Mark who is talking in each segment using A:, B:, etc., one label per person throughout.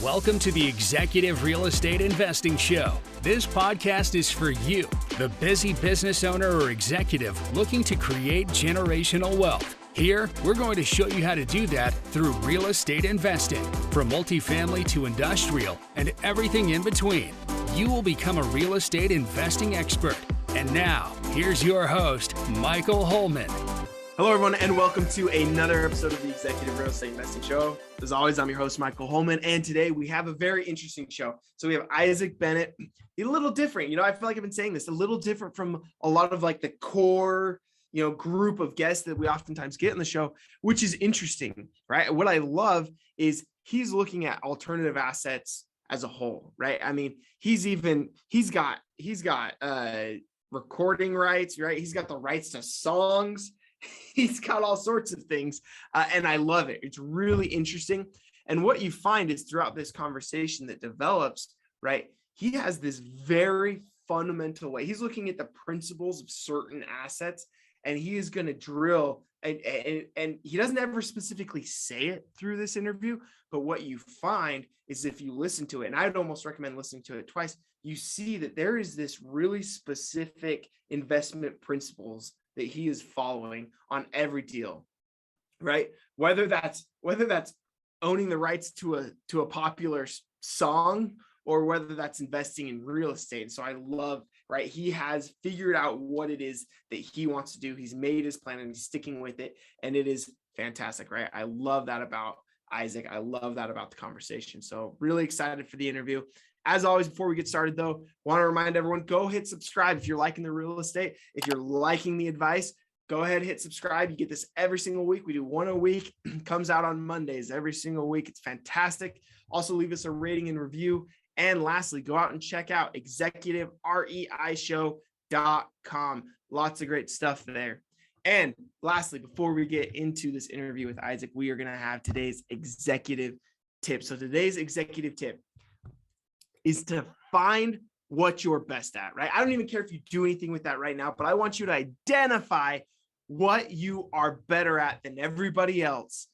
A: Welcome to the Executive Real Estate Investing Show. This podcast is for you, the busy business owner or executive looking to create generational wealth. Here, we're going to show you how to do that through real estate investing, from multifamily to industrial and everything in between. You will become a real estate investing expert. And now, here's your host, Michael Holman.
B: Hello, everyone, and welcome to another episode of the Executive Real Estate Investing Show. As always, I'm your host, Michael Holman, and today we have a very interesting show. So we have Isaac Bennett, a little different. I feel like I've been saying this, a little different from a lot of like the core, group of guests that we oftentimes get in the show, which is interesting, right? What I love is he's looking at alternative assets as a whole, right? I mean, he's got recording rights, right? He's got the rights to songs. He's got all sorts of things, and I love it. It's really interesting. And what you find is throughout this conversation that develops, right, he has this very fundamental way. He's looking at the principles of certain assets, and he is going to drill. And he doesn't ever specifically say it through this interview, but what you find is if you listen to it, and I'd almost recommend listening to it twice, you see that there is this really specific investment principles that he is following on every deal, right? Whether that's owning the rights to a popular song or whether that's investing in real estate. So I love, right? He has figured out what it is that he wants to do. He's made his plan and he's sticking with it. And it is fantastic, right? I love that about Isaac. I love that about the conversation. So really excited for the interview. As always, before we get started, though, want to remind everyone, go hit subscribe if you're liking the real estate. If you're liking the advice, go ahead, hit subscribe. You get this every single week. We do one a week. Comes out on Mondays every single week. It's fantastic. Also, leave us a rating and review. And lastly, go out and check out executivereishow.com. Lots of great stuff there. And lastly, before we get into this interview with Isaac, we are going to have today's executive tip. So today's executive tip is to find what you're best at, right? I don't even care if you do anything with that right now, but I want you to identify what you are better at than everybody else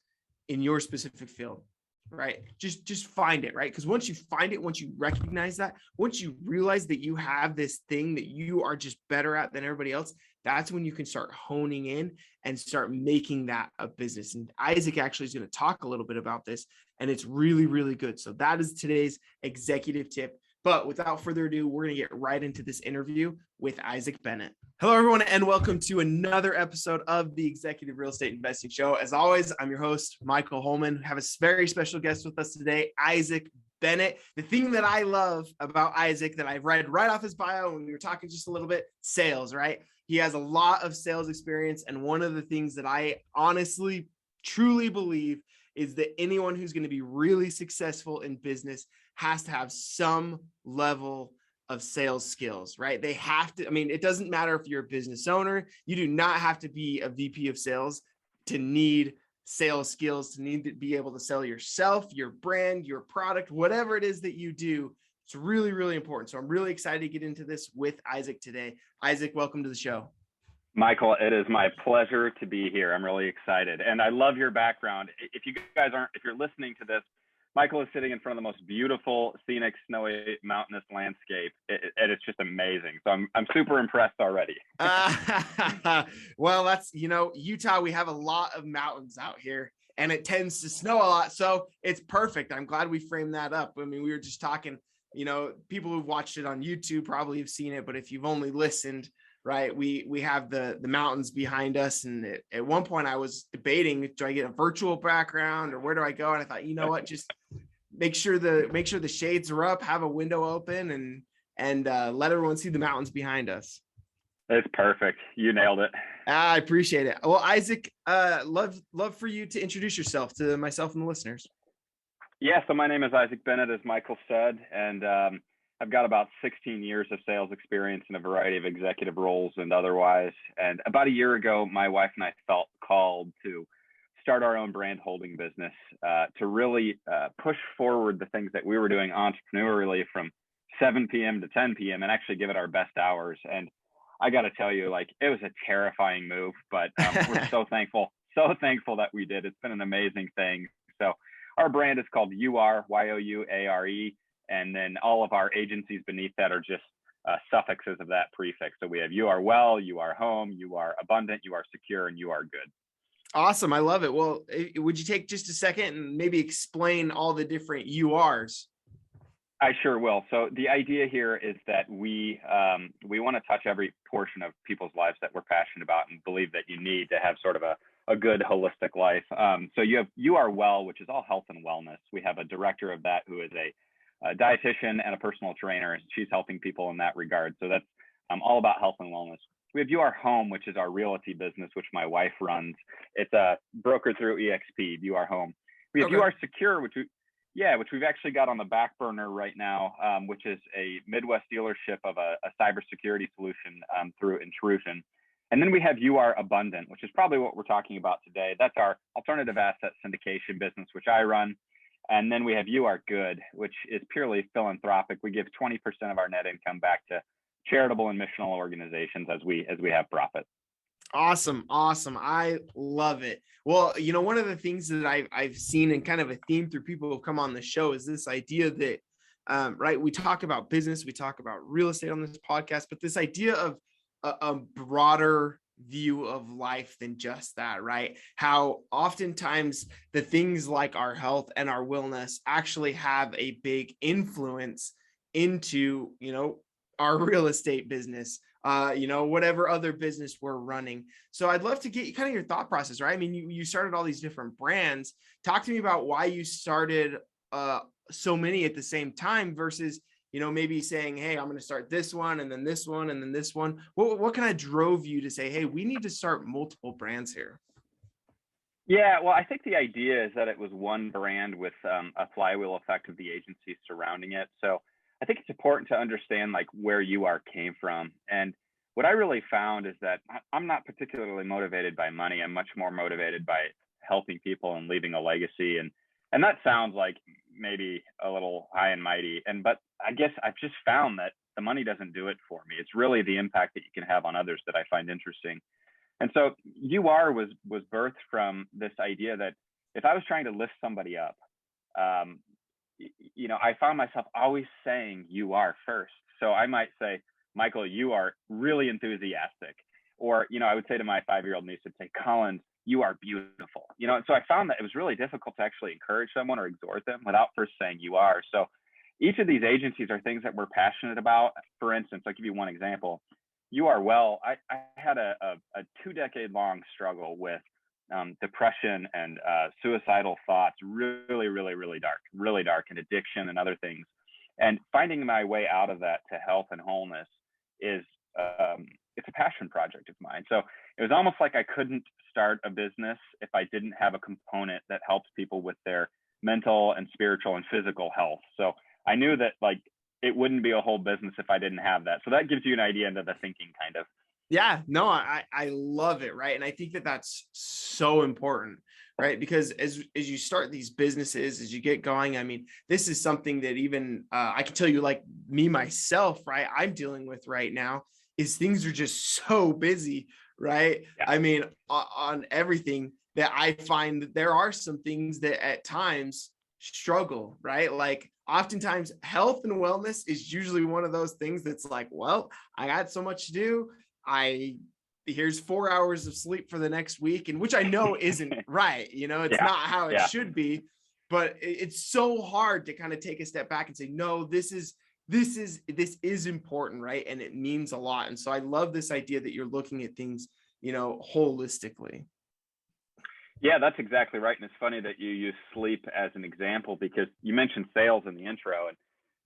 B: in your specific field, right? Just find it, right? Because once you find it, once you recognize that, once you realize that you have this thing that you are just better at than everybody else, that's when you can start honing in and start making that a business. And Isaac actually is going to talk a little bit about this, and it's really, really good. So that is today's executive tip. But without further ado, we're going to get right into this interview with Isaac Bennett. Hello, everyone, and welcome to another episode of the Executive Real Estate Investing Show. As always, I'm your host, Michael Holman. We have a very special guest with us today, Isaac Bennett. The thing that I love about Isaac that I read right off his bio when we were talking just a little bit, sales, right? He has a lot of sales experience. And one of the things that I honestly, truly believe is that anyone who's going to be really successful in business has to have some level of sales skills, right? They have to, it doesn't matter if you're a business owner, you do not have to be a VP of sales to need sales skills, to need to be able to sell yourself, your brand, your product, whatever it is that you do. It's really, really important. So I'm really excited to get into this with Isaac today. Isaac, welcome to the show.
C: Michael, it is my pleasure to be here. I'm really excited. And I love your background. If you're listening to this, Michael is sitting in front of the most beautiful, scenic, snowy, mountainous landscape. And it's just amazing. So I'm super impressed already.
B: Well, that's, Utah, we have a lot of mountains out here and it tends to snow a lot. So it's perfect. I'm glad we framed that up. We were just talking, people who've watched it on YouTube probably have seen it, but if you've only listened, right, we have the mountains behind us. And at one point I was debating, do I get a virtual background or where do I go? And I thought, you know what, just make sure the shades are up, have a window open and let everyone see the mountains behind us.
C: It's perfect. You nailed it.
B: I appreciate it. Well, Isaac, love for you to introduce yourself to myself and the listeners.
C: Yeah. So my name is Isaac Bennett, as Michael said, and I've got about 16 years of sales experience in a variety of executive roles and otherwise. And about a year ago, my wife and I felt called to start our own brand holding business, to really push forward the things that we were doing entrepreneurially from 7 p.m. to 10 p.m. and actually give it our best hours. And I got to tell you, it was a terrifying move, but we're so thankful that we did. It's been an amazing thing. So our brand is called UR, YOUARE. And then all of our agencies beneath that are just suffixes of that prefix. So we have you are well, you are home, you are abundant, you are secure, and you are good.
B: Awesome. I love it. Well, would you take just a second and maybe explain all the different URs?
C: I sure will. So the idea here is that we want to touch every portion of people's lives that we're passionate about and believe that you need to have sort of a good holistic life. So you are well, which is all health and wellness. We have a director of that who is a dietitian and a personal trainer. She's helping people in that regard. So that's all about health and wellness. We have You Are Home, which is our realty business, which my wife runs. It's a broker through EXP, You Are Home. We have You Are Secure, which we've actually got on the back burner right now, which is a Midwest dealership of a cybersecurity solution through Intrusion. And then we have You Are Abundant, which is probably what we're talking about today. That's our alternative asset syndication business, which I run. And then we have You Are Good, which is purely philanthropic. We give 20% of our net income back to charitable and missional organizations as we have profit.
B: Awesome. I love it. Well, one of the things that I've seen and kind of a theme through people who come on the show is this idea that, right, we talk about business, we talk about real estate on this podcast, but this idea of a broader view of life than just that, right? How oftentimes the things like our health and our wellness actually have a big influence into, our real estate business, whatever other business we're running. So I'd love to get kind of your thought process, right? I mean, you started all these different brands. Talk to me about why you started so many at the same time versus, maybe saying, hey, I'm going to start this one and then this one and then this one. What kind of drove you to say, hey, we need to start multiple brands here?
C: Yeah, well, I think the idea is that it was one brand with a flywheel effect of the agencies surrounding it. So I think it's important to understand like where You Are came from. And what I really found is that I'm not particularly motivated by money. I'm much more motivated by helping people and leaving a legacy. And that sounds like maybe a little high and mighty. But I guess I've just found that the money doesn't do it for me. It's really the impact that you can have on others that I find interesting. And so You Are was birthed from this idea that if I was trying to lift somebody up, I found myself always saying You Are first. So I might say, Michael, you are really enthusiastic. Or, I would say to my 5-year-old niece, I'd say, Collins, you are beautiful. And so I found that it was really difficult to actually encourage someone or exhort them without first saying You Are. So each of these agencies are things that we're passionate about. For instance, I'll give you one example. You Are Well, I had a 2-decade-long struggle with depression and suicidal thoughts, really, really, really dark, and addiction and other things. And finding my way out of that to health and wholeness is it's a passion project of mine. So it was almost like I couldn't start a business if I didn't have a component that helps people with their mental and spiritual and physical health. So I knew that like it wouldn't be a whole business if I didn't have that. So that gives you an idea into the thinking kind of.
B: Yeah, no, I love it. Right. And I think that that's so important, right? Because as you start these businesses, as you get going, I mean, this is something that even I can tell you, like me, myself, right, I'm dealing with right now is things are just so busy, right? Yeah. I mean, on everything that I find that there are some things that at times struggle, right? Like oftentimes health and wellness is usually one of those things that's like, well, I got so much to do. Here's 4 hours of sleep for the next week, and which I know isn't right. It's not how it should be, but it's so hard to kind of take a step back and say, no, this is important, right? And it means a lot. And so I love this idea that you're looking at things, holistically.
C: Yeah, that's exactly right. And it's funny that you use sleep as an example because you mentioned sales in the intro, and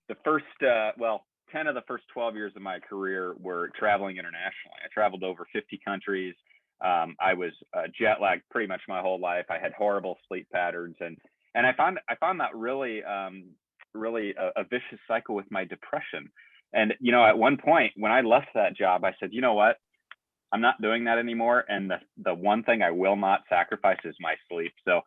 C: the first, 10 of the first 12 years of my career were traveling internationally. I traveled over 50 countries. I was jet lagged pretty much my whole life. I had horrible sleep patterns, and I found that really a vicious cycle with my depression. And at one point when I left that job, I said, you know what, I'm not doing that anymore. And the one thing I will not sacrifice is my sleep. So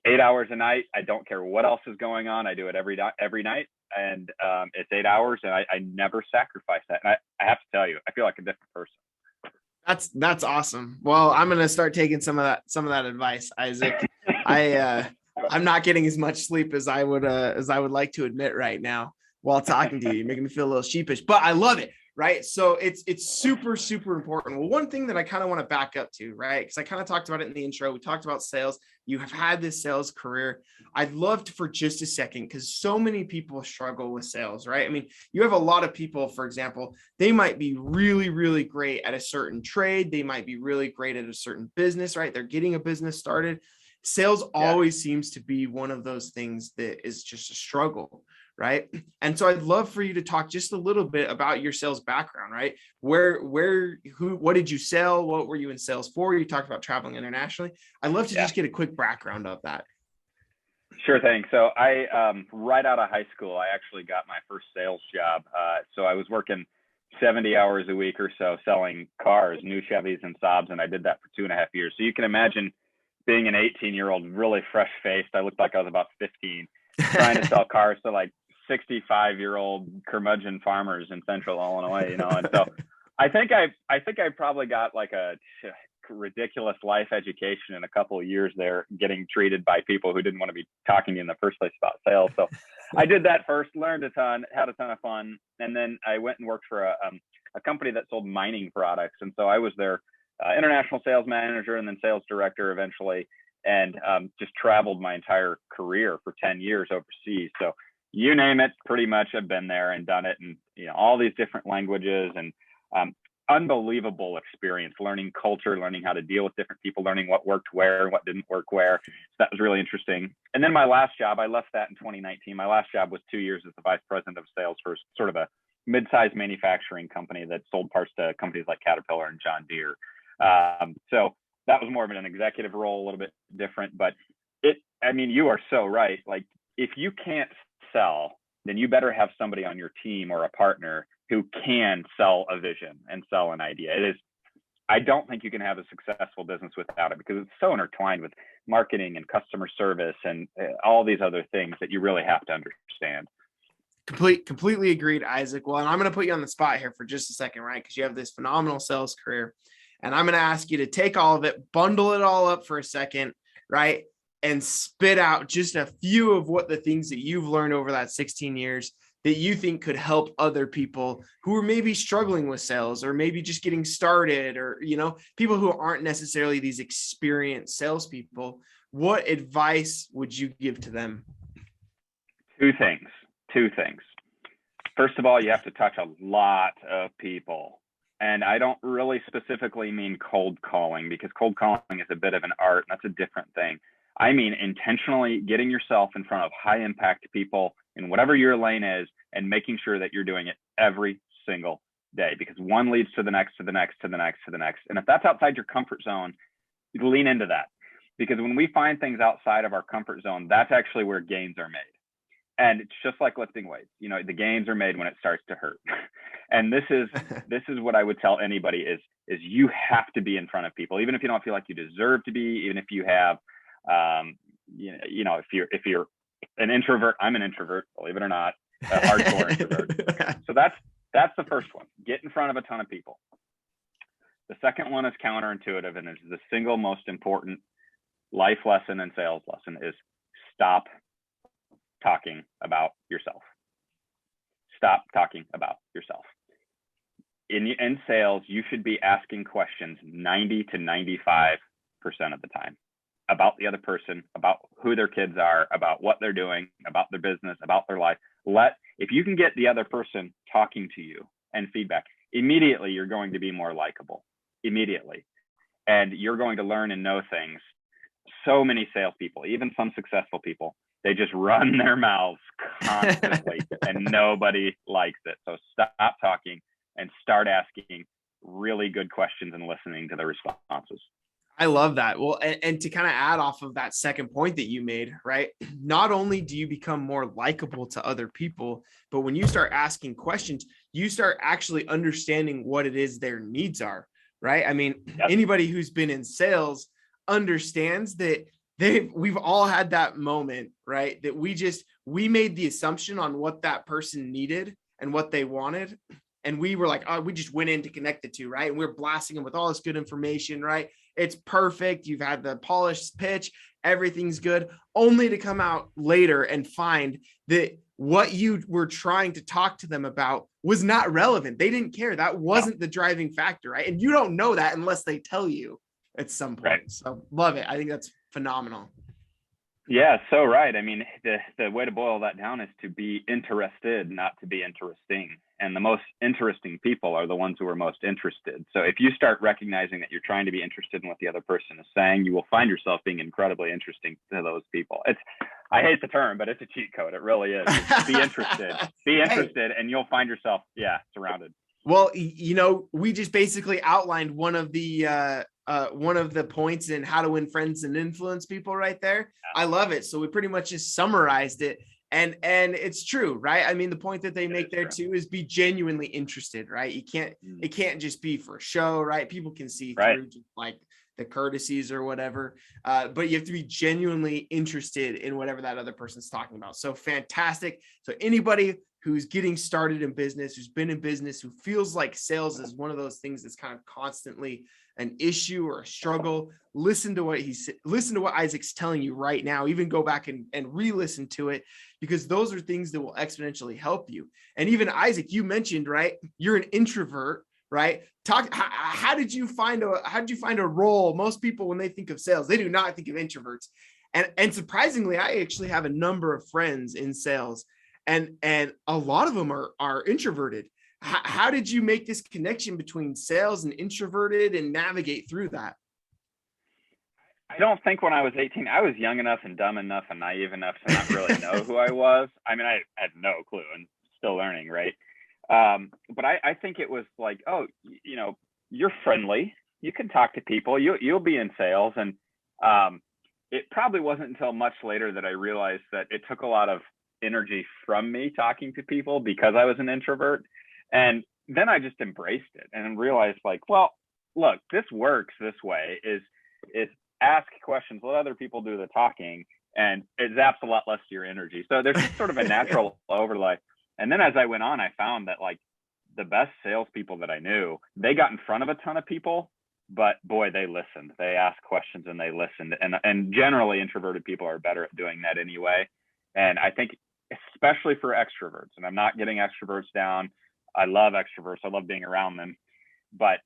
C: 8 hours a night. I don't care what else is going on. I do it every night. And it's 8 hours, and I never sacrifice that. And I have to tell you, I feel like a different person. That's
B: awesome. Well, I'm going to start taking some of that advice, Isaac. I I'm not getting as much sleep as I would like to admit right now while talking to you. You're making me feel a little sheepish, but I love it. Right. So it's super, super important. Well, one thing that I kind of want to back up to, right, because I kind of talked about it in the intro. We talked about sales. You have had this sales career. I'd love to, for just a second, because so many people struggle with sales, right? I mean, you have a lot of people, for example, they might be really, really great at a certain trade. They might be really great at a certain business, right? They're getting a business started. Sales always seems to be one of those things that is just a struggle, right? And so I'd love for you to talk just a little bit about your sales background, right? What did you sell? What were you in sales for? You talked about traveling internationally. I'd love to just get a quick background of that.
C: Sure thing. So I, right out of high school, I actually got my first sales job. So I was working 70 hours a week or so selling cars, new Chevys and Saabs, and I did that for 2.5 years. So you can imagine being an 18-year-old, really fresh-faced. I looked like I was about 15, trying to sell cars to like 65-year-old curmudgeon farmers in Central Illinois, you know. And so I think I probably got like a ridiculous life education in a couple of years there, getting treated by people who didn't want to be talking to you in the first place about sales. So I did that first, learned a ton, had a ton of fun, and then I went and worked for a company that sold mining products. And so I was their international sales manager and then sales director eventually, and just traveled my entire career for 10 years overseas. So you name it, pretty much I've been there and done it, and you know, all these different languages, and unbelievable experience, learning culture, learning how to deal with different people, learning what worked where and what didn't work where. So that was really interesting. And then my last job, I left that in 2019. My last job was 2 years as the vice president of sales for sort of a mid-sized manufacturing company that sold parts to companies like Caterpillar and John Deere. So that was more of an executive role, a little bit different, but I mean, you are so right. Like, if you can't sell, then you better have somebody on your team or a partner who can sell a vision and sell an idea. I don't think you can have a successful business without it, because it's so intertwined with marketing and customer service and all these other things that you really have to understand.
B: Completely agreed, Isaac. Well, and I'm going to put you on the spot here for just a second, right? Because you have this phenomenal sales career. And I'm going to ask you to take all of it, bundle it all up for a second, right? And spit out just a few of what the things that you've learned over that 16 years that you think could help other people who are maybe struggling with sales, or maybe just getting started, or, you know, people who aren't necessarily these experienced salespeople. What advice would you give to them?
C: Two things. First of all, you have to touch a lot of people. And I don't really specifically mean cold calling, because cold calling is a bit of an art. That's a different thing. I mean intentionally getting yourself in front of high impact people in whatever your lane is, and making sure that you're doing it every single day, because one leads to the next, to the next, to the next, to the next. And if that's outside your comfort zone, you lean into that, because when we find things outside of our comfort zone, that's actually where gains are made. And it's just like lifting weights. You know, the gains are made when it starts to hurt. And this is what I would tell anybody is you have to be in front of people, even if you don't feel like you deserve to be, even if you have, you know, if you're an introvert. I'm an introvert, believe it or not, a hardcore introvert. So that's the first one. Get in front of a ton of people. The second one is counterintuitive, and is the single most important life lesson and sales lesson, is stop talking about yourself. Stop talking about yourself. In sales, you should be asking questions 90 to 95% of the time about the other person, about who their kids are, about what they're doing, about their business, about their life. If you can get the other person talking to you and feedback, immediately you're going to be more likable, immediately. And you're going to learn and know things. So many salespeople, even some successful people, they just run their mouths constantly and nobody likes it. So stop talking and start asking really good questions and listening to the responses.
B: I love that. Well, and to kind of add off of that second point that you made, right? Not only do you become more likable to other people, but when you start asking questions, you start actually understanding what it is their needs are, right? I mean, Anybody who's been in sales understands that we've all had that moment, right? That we made the assumption on what that person needed and what they wanted. And we were like, oh, we just went in to connect the two, right? And we're blasting them with all this good information, right? It's perfect. You've had the polished pitch. everything's good, only to come out later and find that what you were trying to talk to them about was not relevant. They didn't care. That wasn't the driving factor, right? And you don't know that unless they tell you at some point. Right. So love it. I think that's phenomenal.
C: Yeah, so right. I mean, the way to boil that down is to be interested, not to be interesting. And the most interesting people are the ones who are most interested. So if you start recognizing that you're trying to be interested in what the other person is saying, you will find yourself being incredibly interesting to those people. I hate the term, but it's a cheat code. It really is. Be interested. Be interested, and you'll find yourself, surrounded.
B: Well, we just basically outlined one of the points in how to win friends and influence people right there. I love it. So we pretty much just summarized it. And it's true, right? I mean, the point that they make there too is be genuinely interested, right? It can't just be for show, right? People can see through just like the courtesies or whatever, but you have to be genuinely interested in whatever that other person's talking about. So fantastic. So anybody who's getting started in business, who's been in business, who feels like sales is one of those things that's kind of constantly an issue or a struggle, listen to what Isaac's telling you right now. Even go back and re-listen to it, because those are things that will exponentially help you. And even Isaac, you mentioned, right, you're an introvert, right? How did you find a role? Most people, when they think of sales, they do not think of introverts. And surprisingly, I actually have a number of friends in sales, and a lot of them are introverted. How did you make this connection between sales and introverted and navigate through that?
C: I don't think when I was 18, I was young enough and dumb enough and naive enough to not really know who I was. I mean, I had no clue and still learning, right? But I think it was like, you're friendly. You can talk to people. You'll be in sales. And it probably wasn't until much later that I realized that it took a lot of energy from me talking to people because I was an introvert. And then I just embraced it and realized, like, well, look, this works this way, is ask questions, let other people do the talking, and it zaps a lot less to your energy. So there's just sort of a natural overlay. And then as I went on, I found that, like, the best salespeople that I knew, they got in front of a ton of people, but boy, they listened. They asked questions and they listened. And generally introverted people are better at doing that anyway. And I think especially for extroverts, and I'm not getting extroverts down. I love extroverts. I love being around them, but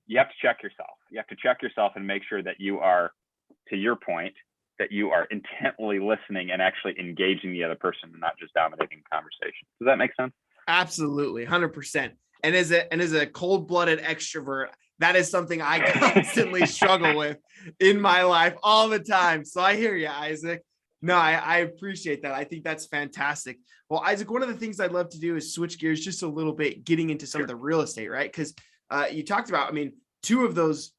C: you have to check yourself. You have to check yourself and make sure that you are, to your point, that you are intently listening and actually engaging the other person and not just dominating the conversation. Does that make sense?
B: Absolutely. 100%. And as a cold-blooded extrovert, that is something I constantly struggle with in my life all the time. So I hear you, Isaac. No, I appreciate that. I think that's fantastic. Well, Isaac, one of the things I'd love to do is switch gears just a little bit, getting into some of the real estate, right? Because you talked about, I mean, two of those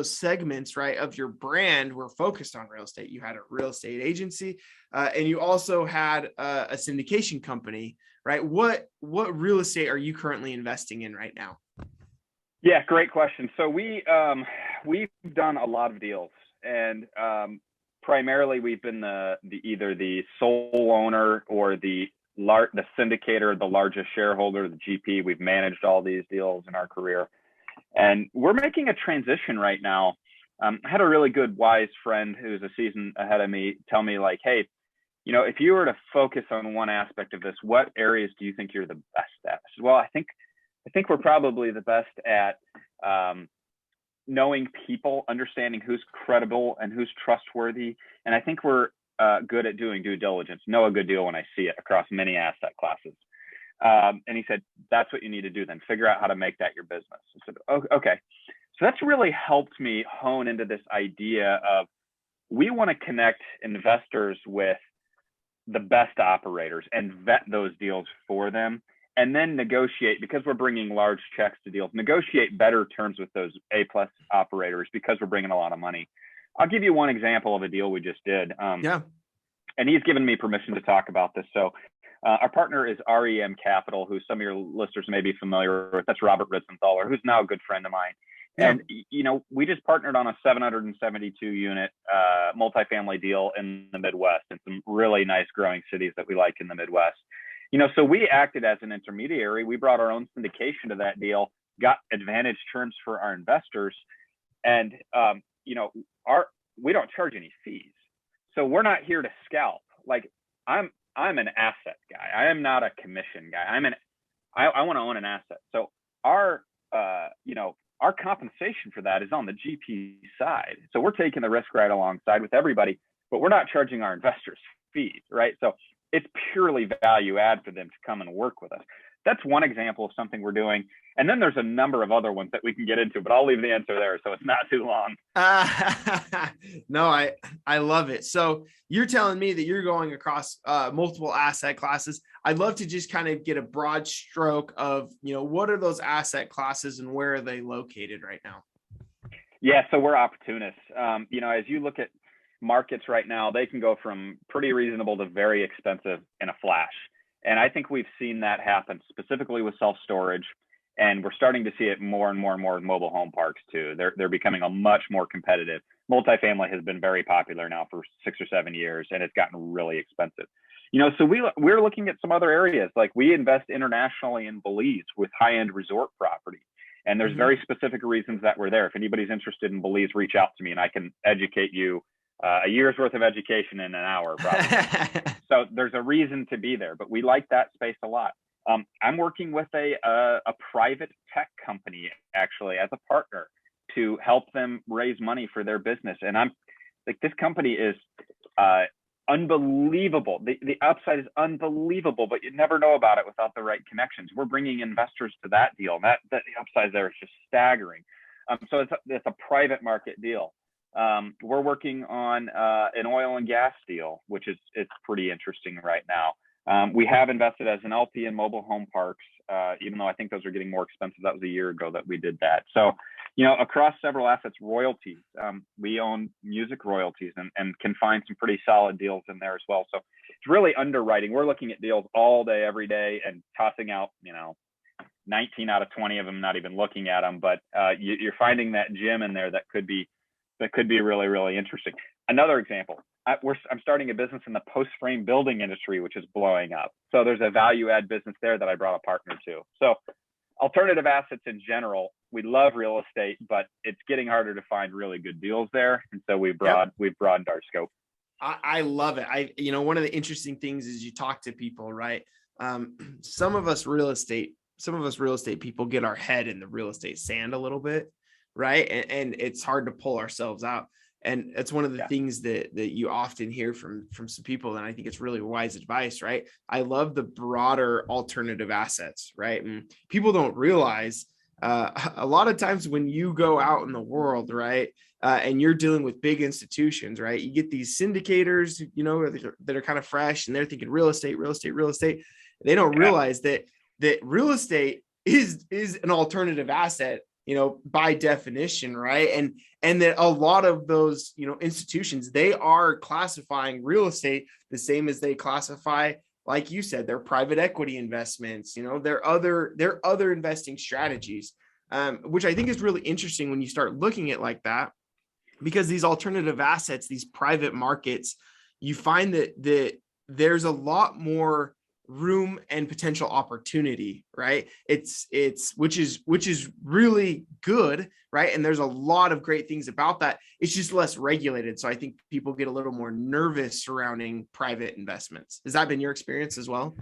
B: segments, right, of your brand were focused on real estate. You had a real estate agency, and you also had a syndication company, right? What real estate are you currently investing in right now?
C: Yeah, great question. So we've done a lot of deals, and primarily we've been either the sole owner or the syndicator, the largest shareholder, the GP. We've managed all these deals in our career. And we're making a transition right now. I had a really good, wise friend who's a season ahead of me tell me, like, hey, if you were to focus on one aspect of this, what areas do you think you're the best at? I said, well, I think we're probably the best at knowing people, understanding who's credible and who's trustworthy. And I think we're good at doing due diligence, know a good deal when I see it across many asset classes. And he said, that's what you need to do then. Figure out how to make that your business. I said, oh, okay. So that's really helped me hone into this idea of, we want to connect investors with the best operators and vet those deals for them, and then negotiate, because we're bringing large checks to deals, negotiate better terms with those A-plus operators because we're bringing a lot of money. I'll give you one example of a deal we just did. And he's given me permission to talk about this. So our partner is REM Capital, who some of your listeners may be familiar with. That's Robert Ritzenthaler, who's now a good friend of mine. Yeah. And, we just partnered on a 772 unit multifamily deal in the Midwest, and some really nice growing cities that we like in the Midwest. So we acted as an intermediary. We brought our own syndication to that deal, got advantage terms for our investors. And, we don't charge any fees. So we're not here to scalp. Like I'm an asset guy. I am not a commission guy. I want to own an asset. So our our compensation for that is on the GP side. So we're taking the risk right alongside with everybody, but we're not charging our investors fees, right? So it's purely value add for them to come and work with us. That's one example of something we're doing. And then there's a number of other ones that we can get into, but I'll leave the answer there so it's not too long.
B: No, I love it. So you're telling me that you're going across multiple asset classes. I'd love to just kind of get a broad stroke of, what are those asset classes and where are they located right now?
C: Yeah, so we're opportunists. As you look at markets right now, they can go from pretty reasonable to very expensive in a flash. And I think we've seen that happen specifically with self-storage. And we're starting to see it more and more and more with mobile home parks too. They're becoming a much more competitive. Multifamily has been very popular now for 6 or 7 years, and it's gotten really expensive. So we're looking at some other areas. Like we invest internationally in Belize with high-end resort property. And there's very specific reasons that we're there. If anybody's interested in Belize, reach out to me and I can educate you a year's worth of education in an hour, probably. So there's a reason to be there, but we like that space a lot. I'm working with a private tech company actually as a partner to help them raise money for their business. And I'm like, this company is unbelievable. The upside is unbelievable, but you never know about it without the right connections. We're bringing investors to that deal. And that the upside there is just staggering. So it's a private market deal. We're working on an oil and gas deal, which it's pretty interesting right now. We have invested as an LP in mobile home parks, even though I think those are getting more expensive. That was a year ago that we did that. So, across several assets, royalties, we own music royalties and can find some pretty solid deals in there as well. So it's really underwriting. We're looking at deals all day, every day, and tossing out, 19 out of 20 of them, not even looking at them. But you're finding that gem in there that could be really, really interesting. Another example, I'm starting a business in the post-frame building industry, which is blowing up. So there's a value add business there that I brought a partner to. So alternative assets in general, we love real estate, but it's getting harder to find really good deals there. And so we've broadened our scope.
B: I love it. One of the interesting things is you talk to people, right? Some of us real estate people get our head in the real estate sand a little bit, right? And it's hard to pull ourselves out. And it's one of the things that you often hear from some people. And I think it's really wise advice, right? I love the broader alternative assets, right? And people don't realize a lot of times when you go out in the world, right? And you're dealing with big institutions, right? You get these syndicators, that are kind of fresh and they're thinking real estate. They don't realize that real estate is an alternative asset, by definition, right? And that a lot of those, institutions, they are classifying real estate the same as they classify, like you said, their private equity investments, their other investing strategies, which I think is really interesting when you start looking at like that, because these alternative assets, these private markets, you find that there's a lot more room and potential opportunity, right? Which is really good, right? And there's a lot of great things about that. It's just less regulated. So I think people get a little more nervous surrounding private investments. Has that been your experience as well?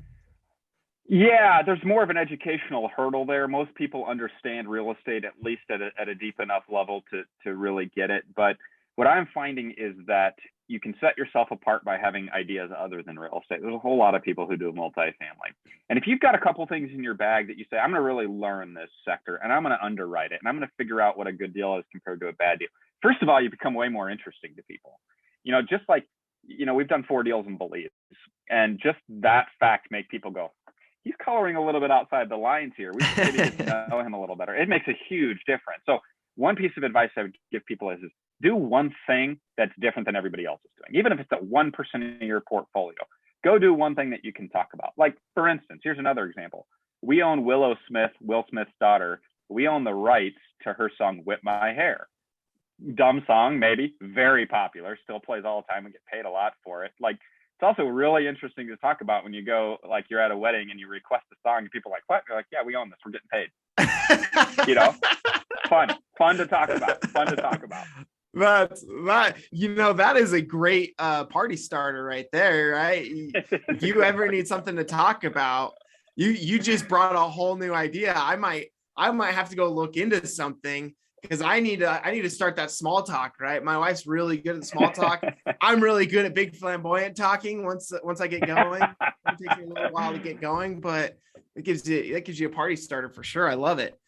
C: Yeah, there's more of an educational hurdle there. Most people understand real estate, at least at a deep enough level to really get it. But what I'm finding is that you can set yourself apart by having ideas other than real estate. There's a whole lot of people who do multifamily. And if you've got a couple things in your bag that you say, I'm going to really learn this sector and I'm going to underwrite it and I'm going to figure out what a good deal is compared to a bad deal. First of all, you become way more interesting to people. Just like, we've done 4 deals in Belize, and just that fact make people go, he's coloring a little bit outside the lines here. We should maybe get to know him a little better. It makes a huge difference. So one piece of advice I would give people is do one thing that's different than everybody else is doing. Even if it's at 1% of your portfolio, go do one thing that you can talk about. Like, for instance, here's another example. We own Willow Smith, Will Smith's daughter. We own the rights to her song, Whip My Hair. Dumb song, maybe, very popular, still plays all the time and get paid a lot for it. Like, it's also really interesting to talk about when you go, like, you're at a wedding and you request a song and people are like, what? You're like, yeah, we own this. We're getting paid. Fun to talk about.
B: That is a great party starter right there, right? If you ever need something to talk about, you just brought a whole new idea. I might have to go look into something because I need to start that small talk, right? My wife's really good at small talk. I'm really good at big flamboyant talking once I get going. It takes me a little while to get going, but that gives you a party starter for sure. I love it.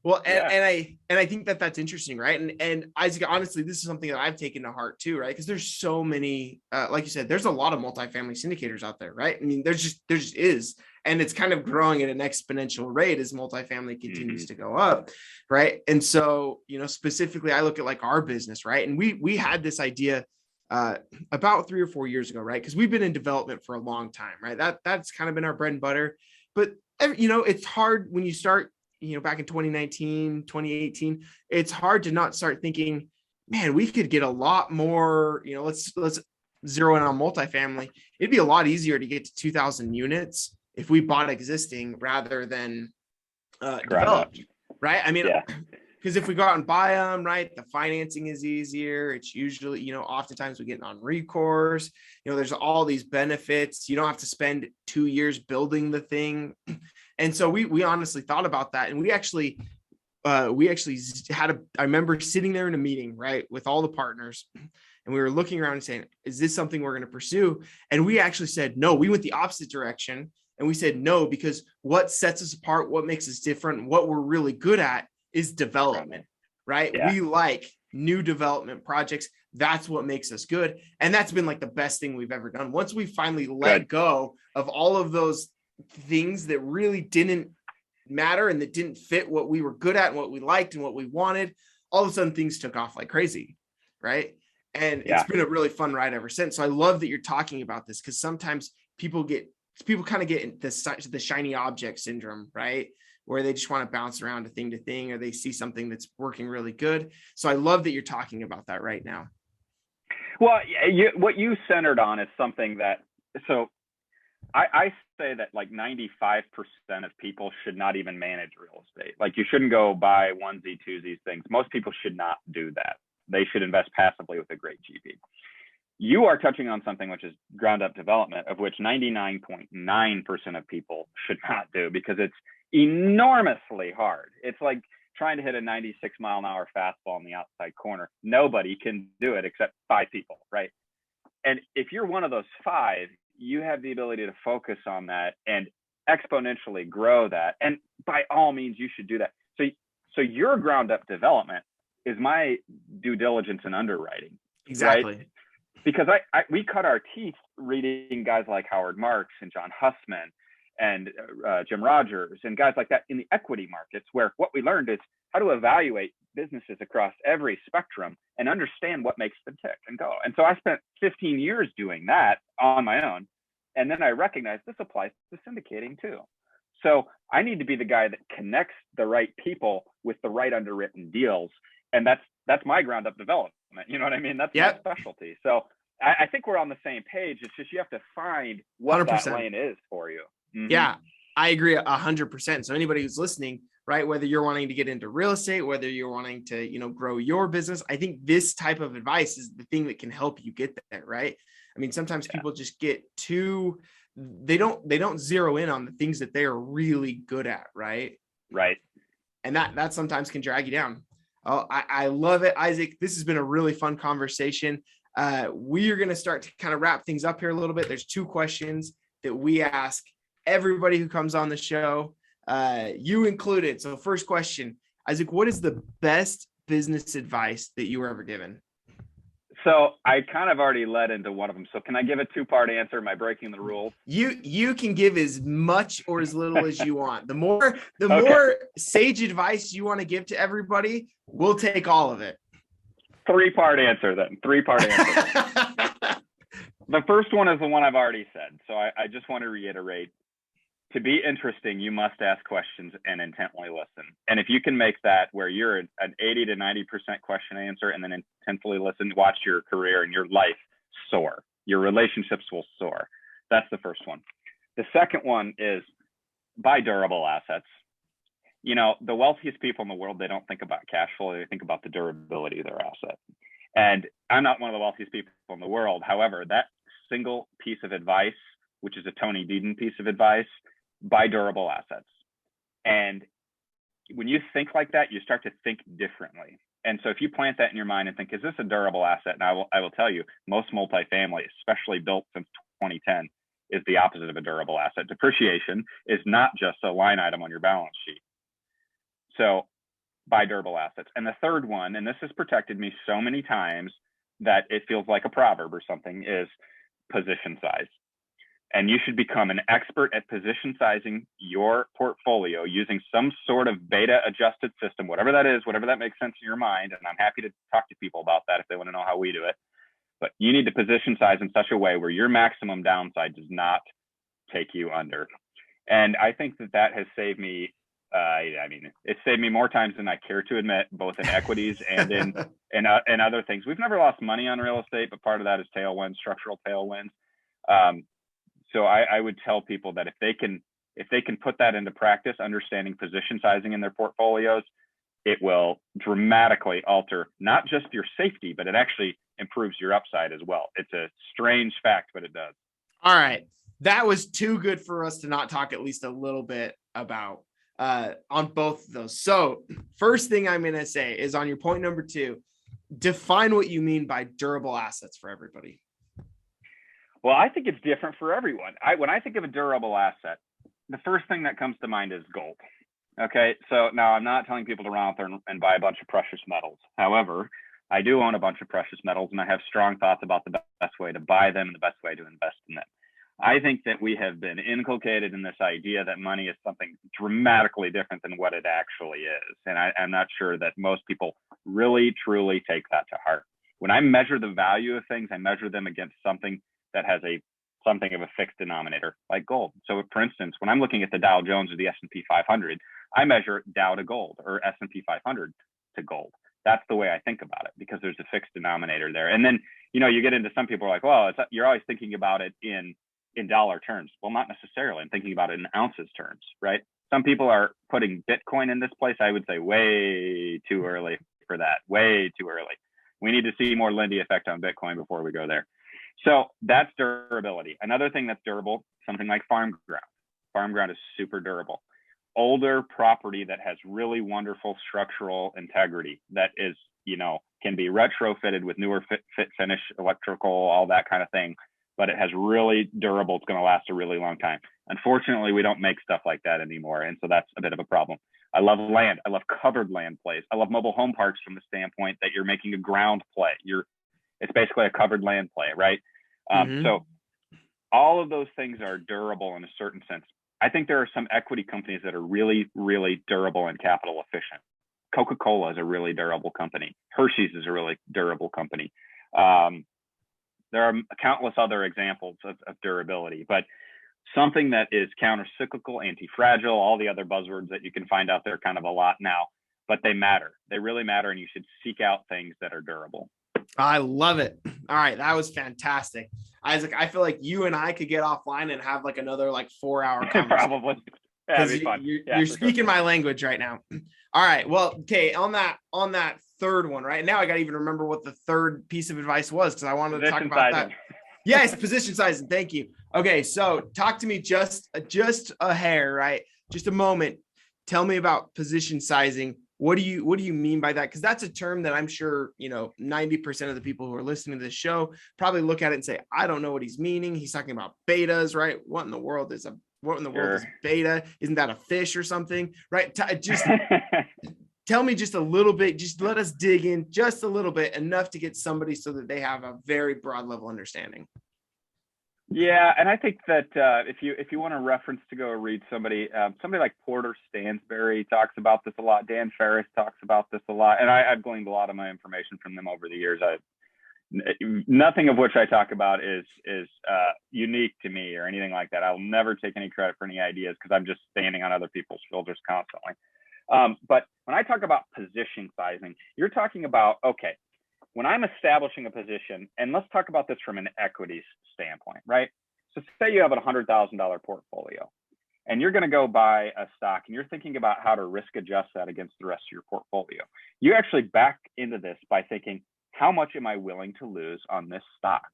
B: Well, and I think that's interesting, right? And Isaac, honestly, this is something that I've taken to heart too, right? Because there's so many, like you said, there's a lot of multifamily syndicators out there, right? I mean, there just is, and it's kind of growing at an exponential rate as multifamily continues to go up, right? And so, specifically, I look at like our business, right? And we had this idea about 3 or 4 years ago, right? Because we've been in development for a long time, right? That's kind of been our bread and butter, but it's hard when you start. Back in 2019, 2018, it's hard to not start thinking, man, we could get a lot more, let's zero in on multifamily. It'd be a lot easier to get to 2,000 units if we bought existing rather than developed, right? I mean, because if we go out and buy them, right, the financing is easier. It's usually, oftentimes we get non-recourse, there's all these benefits. You don't have to spend 2 years building the thing. And so we honestly thought about that. And we actually I remember sitting there in a meeting, right, with all the partners, and we were looking around and saying, is this something we're going to pursue? And we actually said, no. We went the opposite direction. And we said, no, because what sets us apart, what makes us different, what we're really good at is development, right? Yeah. We like new development projects. That's what makes us good. And that's been like the best thing we've ever done. Once we finally let go of all of those things that really didn't matter and that didn't fit what we were good at and what we liked and what we wanted, all of a sudden things took off like crazy, right? And it's been a really fun ride ever since. So I love that you're talking about this, because sometimes people kind of get the shiny object syndrome, right? Where they just want to bounce around to thing, or they see something that's working really good. So I love that you're talking about that right now.
C: Well, what you centered on is something that, so I say that like 95% of people should not even manage real estate. Like, you shouldn't go buy onesie, twosies things. Most people should not do that. They should invest passively with a great GP. You are touching on something which is ground up development, of which 99.9% of people should not do, because it's enormously hard. It's like trying to hit a 96-mile-an-hour fastball in the outside corner. Nobody can do it except 5 people, right? And if you're one of those 5, you have the ability to focus on that and exponentially grow that. And by all means, you should do that. So your ground up development is my due diligence and underwriting.
B: Exactly.
C: Right? Because we cut our teeth reading guys like Howard Marks and John Hussman and Jim Rogers and guys like that in the equity markets, where what we learned is how to evaluate businesses across every spectrum and understand what makes them tick and go. And so I spent 15 years doing that on my own. And then I recognized this applies to syndicating too. So I need to be the guy that connects the right people with the right underwritten deals. And that's my ground up development. You know what I mean? That's my specialty. So I think we're on the same page. It's just, you have to find what 100%. That lane is for you. Mm-hmm.
B: Yeah, I agree 100%. So anybody who's listening, right, whether you're wanting to get into real estate, whether you're wanting to, grow your business, I think this type of advice is the thing that can help you get there, right? I mean, sometimes people just get they don't zero in on the things that they are really good at, right?
C: Right.
B: And that sometimes can drag you down. Oh, I love it, Isaac. This has been a really fun conversation. We are going to start to kind of wrap things up here a little bit. There's 2 questions that we ask everybody who comes on the show, you included. So first question, Isaac, what is the best business advice that you were ever given?
C: So I kind of already led into one of them. So can I give a 2-part answer? Am I breaking the rules?
B: You can give as much or as little as you want. The more sage advice you want to give to everybody, we'll take all of it.
C: 3-part answer then. 3-part answer. The first one is the one I've already said. So I just want to reiterate. To be interesting, you must ask questions and intently listen. And if you can make that where you're an 80 to 90% question answer and then intently listen, watch your career and your life soar. Your relationships will soar. That's the first one. The second one is buy durable assets. The wealthiest people in the world, they don't think about cash flow. They think about the durability of their asset. And I'm not one of the wealthiest people in the world. However, that single piece of advice, which is a Tony Deeden piece of advice, buy durable assets. And when you think like that, you start to think differently. And so if you plant that in your mind and think, is this a durable asset? And I will tell you, most multifamily, especially built since 2010, is the opposite of a durable asset. Depreciation is not just a line item on your balance sheet. So buy durable assets. And the third one, and this has protected me so many times that it feels like a proverb or something, is position size. And you should become an expert at position sizing your portfolio using some sort of beta adjusted system, whatever that is, whatever that makes sense in your mind. And I'm happy to talk to people about that if they want to know how we do it. But you need to position size in such a way where your maximum downside does not take you under. And I think that has saved me. It saved me more times than I care to admit, both in equities and in other things. We've never lost money on real estate, but part of that is tailwinds, structural tailwinds. So I would tell people that if they can put that into practice, understanding position sizing in their portfolios, it will dramatically alter not just your safety, but it actually improves your upside as well. It's a strange fact, but it does.
B: All right. That was too good for us to not talk at least a little bit about on both of those. So first thing I'm going to say is on your point number 2, define what you mean by durable assets for everybody.
C: Well, I think it's different for everyone. When I think of a durable asset, the first thing that comes to mind is gold. Okay, so now I'm not telling people to run out there and buy a bunch of precious metals. However, I do own a bunch of precious metals, and I have strong thoughts about the best way to buy them and the best way to invest in them. I think that we have been inculcated in this idea that money is something dramatically different than what it actually is. And I'm not sure that most people really, truly take that to heart. When I measure the value of things, I measure them against something that has something of a fixed denominator, like gold. So for instance, when I'm looking at the Dow Jones or the S&P 500, I measure Dow to gold or S&P 500 to gold. That's the way I think about it, because there's a fixed denominator there. And then, you get into some people are like, well, you're always thinking about it in dollar terms. Well, not necessarily. I'm thinking about it in ounces terms, right? Some people are putting Bitcoin in this place. I would say way too early for that, way too early. We need to see more Lindy effect on Bitcoin before we go there. So that's durability. Another thing that's durable, something like farm ground. Farm ground is super durable. Older property that has really wonderful structural integrity that is, can be retrofitted with newer fit finish, electrical, all that kind of thing, but it has really durable, it's going to last a really long time. Unfortunately, we don't make stuff like that anymore. And so that's a bit of a problem. I love land. I love covered land plays. I love mobile home parks from the standpoint that you're making a ground play. It's basically a covered land play, right? So all of those things are durable in a certain sense. I think there are some equity companies that are really, really durable and capital efficient. Coca-Cola is a really durable company. Hershey's is a really durable company. There are countless other examples of durability, but something that is counter-cyclical, anti-fragile, all the other buzzwords that you can find out there kind of a lot now, but they matter. They really matter, and you should seek out things that are durable.
B: I love it. All right. That was fantastic. Isaac, I feel like you and I could get offline and have like another 4-hour conversation.
C: Probably. Yeah, it'd be fun.
B: You're speaking my language right now. All right. Well, okay. On that third one, right now, I got to even remember what the third piece of advice was, because I wanted to talk about that. Yes. Position sizing. Thank you. Okay. So talk to me just a hair, right? Just a moment. Tell me about position sizing. What do you mean by that? Because that's a term that I'm sure, 90% of the people who are listening to this show probably look at it and say, I don't know what he's meaning. He's talking about betas, right? What in the world is beta? Isn't that a fish or something? Right. Just tell me just a little bit, just let us dig in just a little bit, enough to get somebody so that they have a very broad level understanding.
C: Yeah, and I think that if you want a reference to go read somebody like Porter Stansberry talks about this a lot. Dan Ferris talks about this a lot, and I've gleaned a lot of my information from them over the years. Nothing of which I talk about is unique to me or anything like that. I'll never take any credit for any ideas because I'm just standing on other people's shoulders constantly. But when I talk about position sizing, you're talking about, okay, when I'm establishing a position, and let's talk about this from an equities standpoint, right? So say you have a $100,000 portfolio and you're going to go buy a stock and you're thinking about how to risk adjust that against the rest of your portfolio. You actually back into this by thinking, how much am I willing to lose on this stock?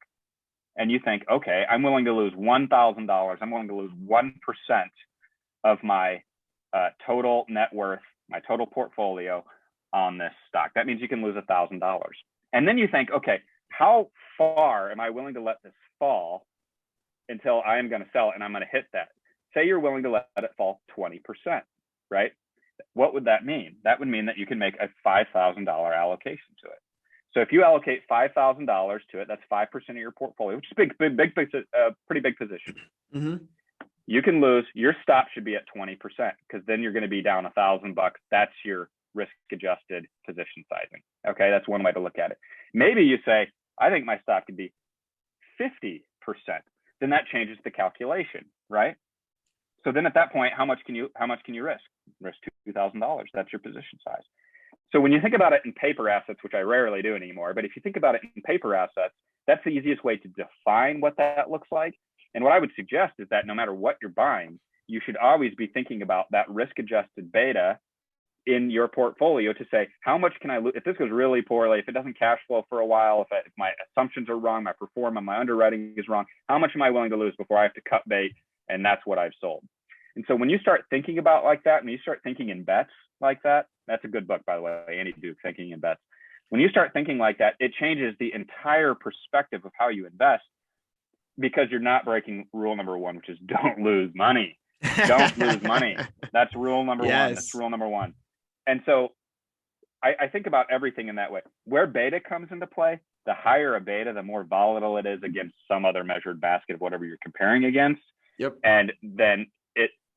C: And you think, okay, I'm willing to lose $1,000. I'm willing to lose 1% of my total net worth, my total portfolio on this stock. That means you can lose $1,000. And then you think, okay, how far am I willing to let this fall until I am going to sell it and I'm going to hit that? Say you're willing to let it fall 20%, right? What would that mean? That would mean that you can make a $5,000 allocation to it. So if you allocate $5,000 to it, that's 5% of your portfolio, which is pretty big position.
B: Mm-hmm.
C: You can lose. Your stop should be at 20% because then you're going to be down $1,000. That's your risk-adjusted position sizing. Okay, that's one way to look at it. Maybe you say, I think my stop could be 50%. Then that changes the calculation, right? So then at that point, how much can you risk? Risk $2,000. That's your position size. So when you think about it in paper assets, which I rarely do anymore, but if you think about it in paper assets, that's the easiest way to define what that looks like. And what I would suggest is that no matter what you're buying, you should always be thinking about that risk-adjusted beta in your portfolio to say, how much can I lose? If this goes really poorly, if it doesn't cash flow for a while, if my assumptions are wrong, my underwriting is wrong, how much am I willing to lose before I have to cut bait? And that's what I've sold. And so when you start thinking about like that, when you start thinking in bets like that, that's a good book, by the way, Andy Duke, Thinking in Bets. When you start thinking like that, it changes the entire perspective of how you invest because you're not breaking rule number one, which is don't lose money. Don't lose money. That's rule number one. That's rule number one. And so I think about everything in that way. Where beta comes into play, the higher a beta, the more volatile it is against some other measured basket of whatever you're comparing against.
B: Yep.
C: And then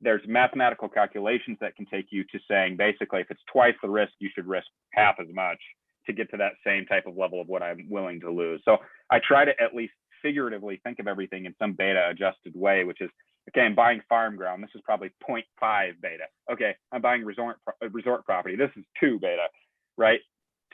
C: there's mathematical calculations that can take you to saying, basically, if it's twice the risk, you should risk half as much to get to that same type of level of what I'm willing to lose. So I try to at least figuratively think of everything in some beta adjusted way, which is, okay, I'm buying farm ground. This is probably 0.5 beta. Okay, I'm buying resort property. This is 2 beta, right?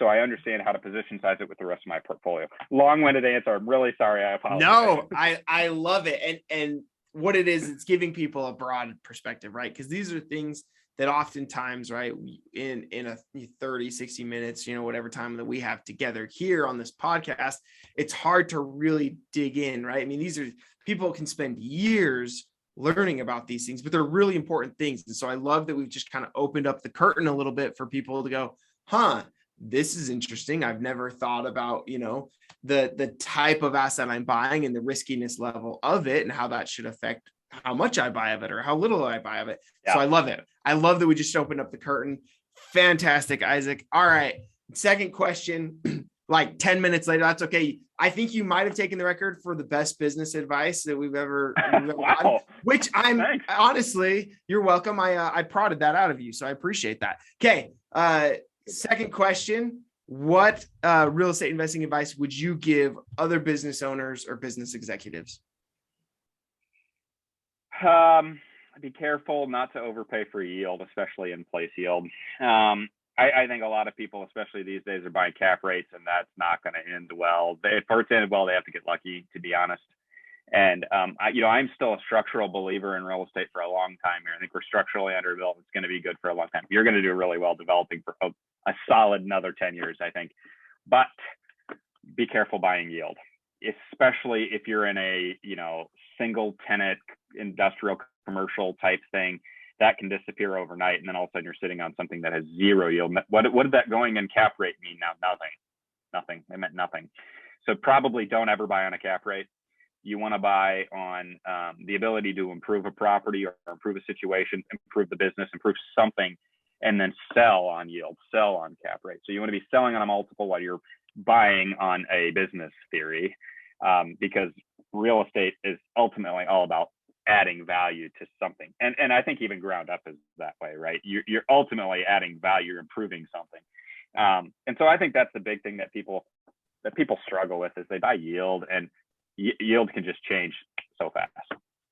C: So I understand how to position size it with the rest of my portfolio. Long-winded answer. I'm really sorry. I apologize.
B: No, I love it. And what it is, it's giving people a broad perspective, right? Because these are things that oftentimes, right, in a 30, 60 minutes, whatever time that we have together here on this podcast, it's hard to really dig in, right? I mean, these are people can spend years learning about these things, but they're really important things. And so I love that we've just kind of opened up the curtain a little bit for people to go, this is interesting. I've never thought about, the type of asset I'm buying and the riskiness level of it and how that should affect how much I buy of it or how little I buy of it. Yeah. So I love it. I love that we just opened up the curtain. Fantastic, Isaac. All right. Second question, like 10 minutes later, that's okay. I think you might've taken the record for the best business advice that we've ever
C: wow.
B: gotten, which honestly, you're welcome. I prodded that out of you. So I appreciate that. Okay. Second question, what real estate investing advice would you give other business owners or business executives?
C: Be careful not to overpay for yield, especially in place yield. I think a lot of people, especially these days, are buying cap rates, and that's not going to end well. For it to end well, they have to get lucky, to be honest. And I'm still a structural believer in real estate for a long time here. I think we're structurally underbuilt. It's going to be good for a long time. You're going to do really well developing for a solid another 10 years, I think. But be careful buying yield, especially if you're in a single tenant industrial commercial type thing that can disappear overnight, and then all of a sudden you're sitting on something that has zero yield. What did that going in cap rate mean now? Nothing. It meant nothing. So probably don't ever buy on a cap rate. You want to buy on the ability to improve a property or improve a situation, improve the business, improve something, and then sell on yield, sell on cap rate. So you want to be selling on a multiple while you're buying on a business theory, because real estate is ultimately all about adding value to something. And I think even ground up is that way, right? You're ultimately adding value, you're improving something. And so I think that's the big thing that people struggle with is they buy yield, and yield can just change so fast.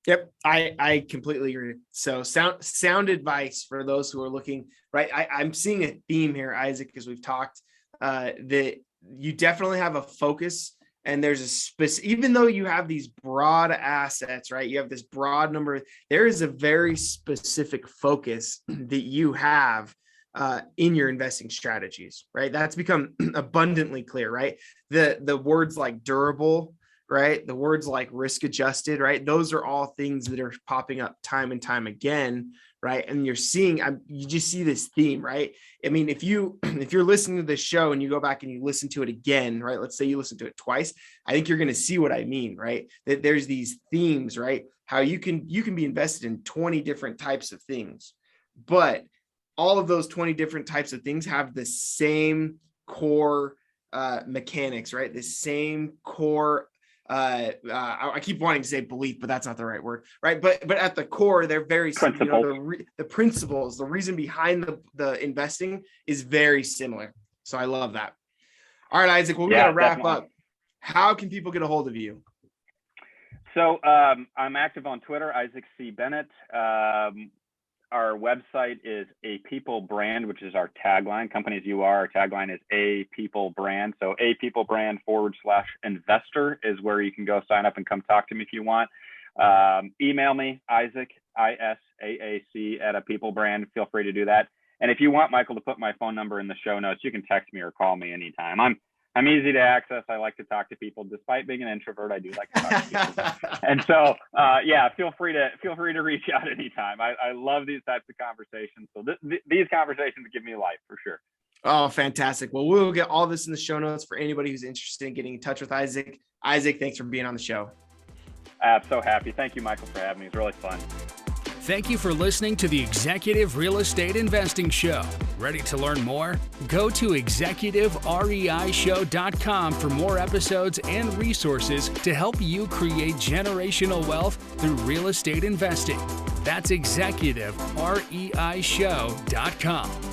B: Yep. I completely agree. So sound advice for those who are looking, right? I'm seeing a theme here, Isaac, as we've talked, that you definitely have a focus, and there's even though you have these broad assets, right? You have this broad number, there is a very specific focus that you have in your investing strategies, right? That's become abundantly clear, right? The words like durable, right? The words like risk adjusted, right? Those are all things that are popping up time and time again, right? And you're seeing, you just see this theme, right? I mean, if you're listening to this show and you go back and you listen to it again, right? Let's say you listen to it twice. I think you're going to see what I mean, right? That there's these themes, right? How you can be invested in 20 different types of things, but all of those 20 different types of things have the same core mechanics, right? The same core I keep wanting to say belief, but that's not the right word, right? But at the core, they're very similar. The principles, the reason behind the investing is very similar. So I love that. All right, Isaac, well, we got to wrap up. How can people get a hold of you?
C: So I'm active on Twitter, Isaac C. Bennett. Our website is A People Brand, which is our tagline. Company as you are, our tagline is A People Brand. So A People Brand /investor is where you can go sign up and come talk to me if you want. Email me, Isaac, ISAAC at A People Brand. Feel free to do that. And if you want Michael to put my phone number in the show notes, you can text me or call me anytime. I'm easy to access. I like to talk to people. Despite being an introvert, I do like to talk to people. And so, feel free to reach out anytime. I love these types of conversations. So these conversations give me life for sure.
B: Oh, fantastic. Well, we'll get all this in the show notes for anybody who's interested in getting in touch with Isaac. Isaac, thanks for being on the show.
C: I'm so happy. Thank you, Michael, for having me. It's really fun.
A: Thank you for listening to the Executive Real Estate Investing Show. Ready to learn more? Go to executivereishow.com for more episodes and resources to help you create generational wealth through real estate investing. That's executivereishow.com.